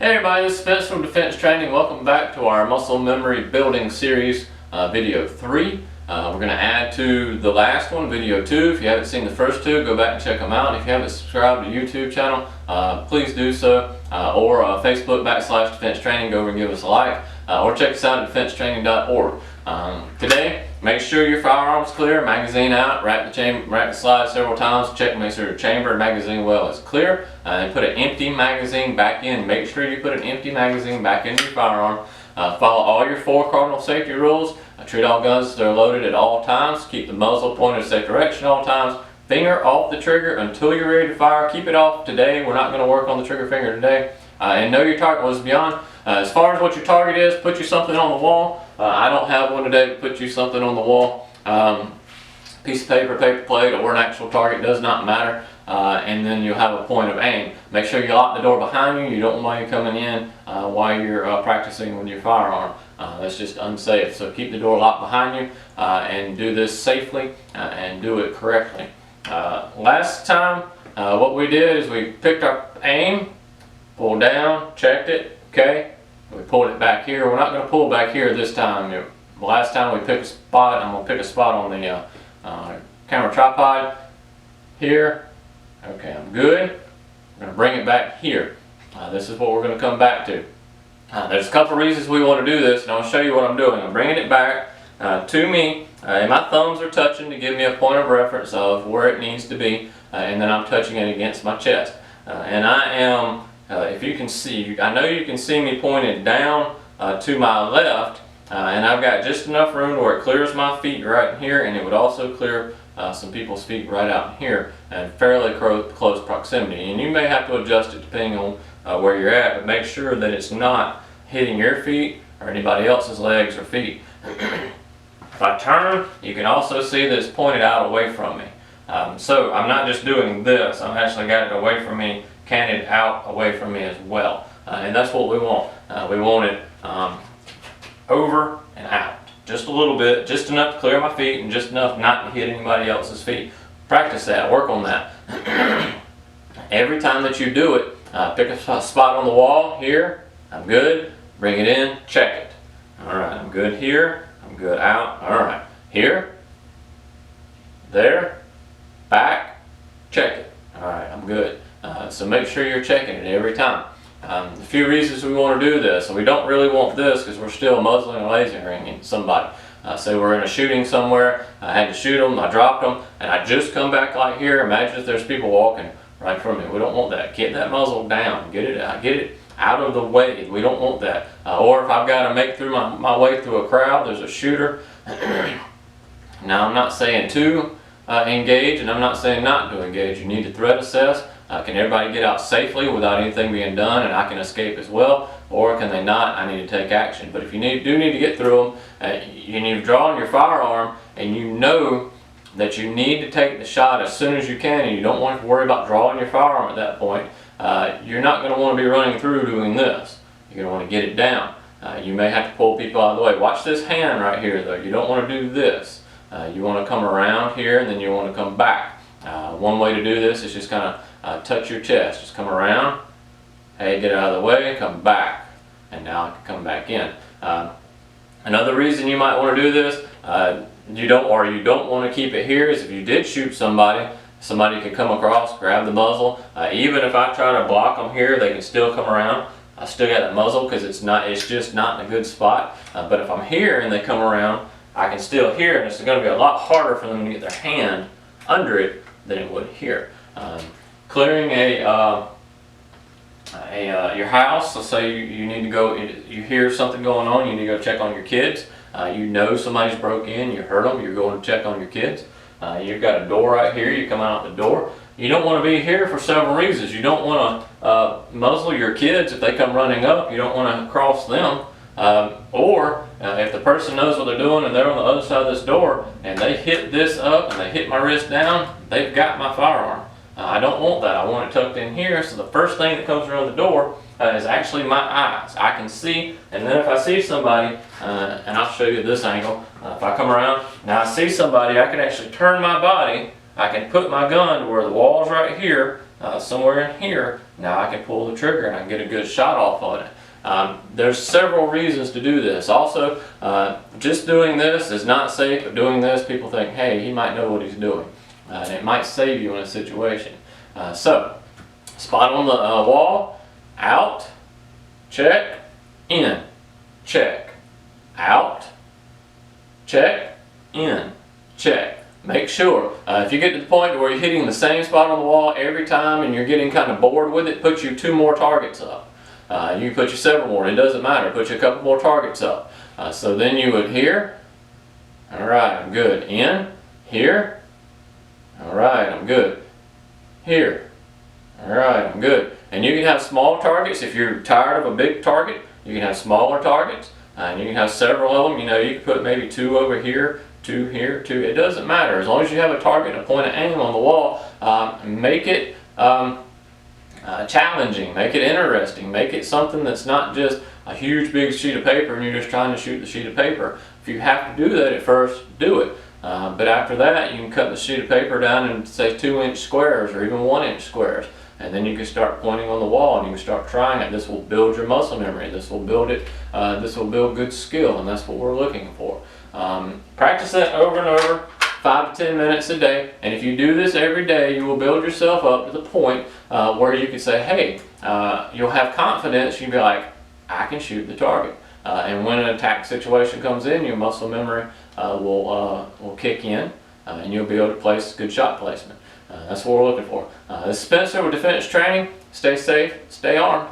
Hey everybody, this is Vince from Defense Training. Welcome back to our muscle memory building series, video 3. We're going to add to the last one, video 2. If you haven't seen the first two, go back and check them out. If you haven't subscribed to the YouTube channel, please do so. Or Facebook /Defense Training, go over and give us a like. Or check us out at defensetraining.org. Today, make sure your firearm's clear, magazine out, rack the slide several times, check and make sure your chamber and magazine well is clear, and put an empty magazine back in. Make sure you put an empty magazine back into your firearm. Follow all your 4 cardinal safety rules. Treat all guns as they're loaded at all times. Keep the muzzle pointed in a safe direction all times. Finger off the trigger until you're ready to fire. Keep it off today. We're not going to work on the trigger finger today. And know your target was beyond. As far as what your target is, put you something on the wall. I don't have one today, but put you something on the wall. Piece of paper, paper plate, or an actual target, does not matter. And then you'll have a point of aim. Make sure you lock the door behind you. You don't want you coming in while you're practicing with your firearm. That's just unsafe. So keep the door locked behind you and do this safely and do it correctly. Last time, what we did is we picked our aim, pulled down, checked it, okay? We pulled it back here. We're not going to pull back here this time. The last time we picked a spot, I'm going to pick a spot on the camera tripod here. Okay, I'm good. I'm going to bring it back here. This is what we're going to come back to. There's a couple reasons we want to do this, and I'll show you what I'm doing. I'm bringing it back to me, and my thumbs are touching to give me a point of reference of where it needs to be, and then I'm touching it against my chest. And I am, if you can see, I know you can see me pointed down to my left, and I've got just enough room where it clears my feet right here, and it would also clear some people's feet right out here in fairly close proximity. And you may have to adjust it depending on where you're at, but make sure that it's not hitting your feet or anybody else's legs or feet. If I turn, you can also see that it's pointed out away from me. So I'm not just doing this, I've actually got it away from me, canted out away from me as well. And that's what we want. We want it over and out. Just a little bit, just enough to clear my feet and just enough not to hit anybody else's feet. Practice that, work on that. Every time that you do it, pick a spot on the wall here. I'm good. Bring it in, check it. Alright, I'm good here. I'm good out. Alright, here, there, back, check it. Alright, I'm good. So make sure you're checking it every time. A few reasons we want to do this. So we don't really want this because we're still muzzling and lasering somebody. Say we're in a shooting somewhere, I had to shoot them, I dropped them, and I just come back like here. Imagine if there's people walking right from me. We don't want that. Get that muzzle down. Get it out of the way. We don't want that. Or if I've got to make through my way through a crowd, there's a shooter. Now I'm not saying to engage, and I'm not saying not to engage. You need to threat assess. Can everybody get out safely without anything being done and I can escape as well? Or can they not? I need to take action. But if you do need to get through them, you need to draw on your firearm and you know that you need to take the shot as soon as you can, and you don't want to worry about drawing your firearm at that point. You're not going to want to be running through doing this. You're going to want to get it down. You may have to pull people out of the way. Watch this hand right here though. You don't want to do this. You want to come around here and then you want to come back. One way to do this is just kind of touch your chest. Just come around, hey, get out of the way, come back, and now I can come back in. Another reason you might want to do this, you don't want to keep it here, is if you did shoot somebody could come across, grab the muzzle. Even if I try to block them here, they can still come around. I still got that muzzle because it's just not in a good spot. But if I'm here and they come around, I can still hear, and it's going to be a lot harder for them to get their hand under it than it would here. Clearing your house. Let's say you need to go. You hear something going on. You need to go check on your kids. You know somebody's broke in. You heard them. You're going to check on your kids. You've got a door right here. You come out the door. You don't want to be here for several reasons. You don't want to muzzle your kids if they come running up. You don't want to cross them. Or if the person knows what they're doing and they're on the other side of this door and they hit this up and they hit my wrist down, they've got my firearm. I don't want that. I want it tucked in here, so the first thing that comes around the door is actually my eyes. I can see, and then if I see somebody, and I'll show you this angle, if I come around, now I see somebody, I can actually turn my body, I can put my gun to where the wall's right here, somewhere in here, now I can pull the trigger and I can get a good shot off on it. There's several reasons to do this. Also, just doing this is not safe, but doing this, people think, hey, he might know what he's doing. And it might save you in a situation. So, spot on the wall, out, check, in, check, out, check, in, check. Make sure, if you get to the point where you're hitting the same spot on the wall every time and you're getting kind of bored with it, put you 2 more targets up. You can put you several more, it doesn't matter, put you a couple more targets up. So then you would here, alright, I'm good, in, here, alright, I'm good, here, alright, I'm good. And you can have small targets. If you're tired of a big target, you can have smaller targets, and you can have several of them. You know, you can put maybe 2 over here, 2 here, 2, it doesn't matter. As long as you have a target and a point of aim on the wall, make it challenging, make it interesting, make it something that's not just a huge big sheet of paper and you're just trying to shoot the sheet of paper. If you have to do that at first, do it. But after that, you can cut the sheet of paper down in, say, 2-inch squares or even 1-inch squares. And then you can start pointing on the wall and you can start trying it. This will build your muscle memory. This will build it. This will build good skill, and that's what we're looking for. Practice that over and over, 5 to 10 minutes a day. And if you do this every day, you will build yourself up to the point where you can say, hey, you'll have confidence. You'll be like, I can shoot the target. And when an attack situation comes in, your muscle memory will kick in, and you'll be able to place good shot placement. That's what we're looking for. This is Spencer with Defense Training. Stay safe, stay armed.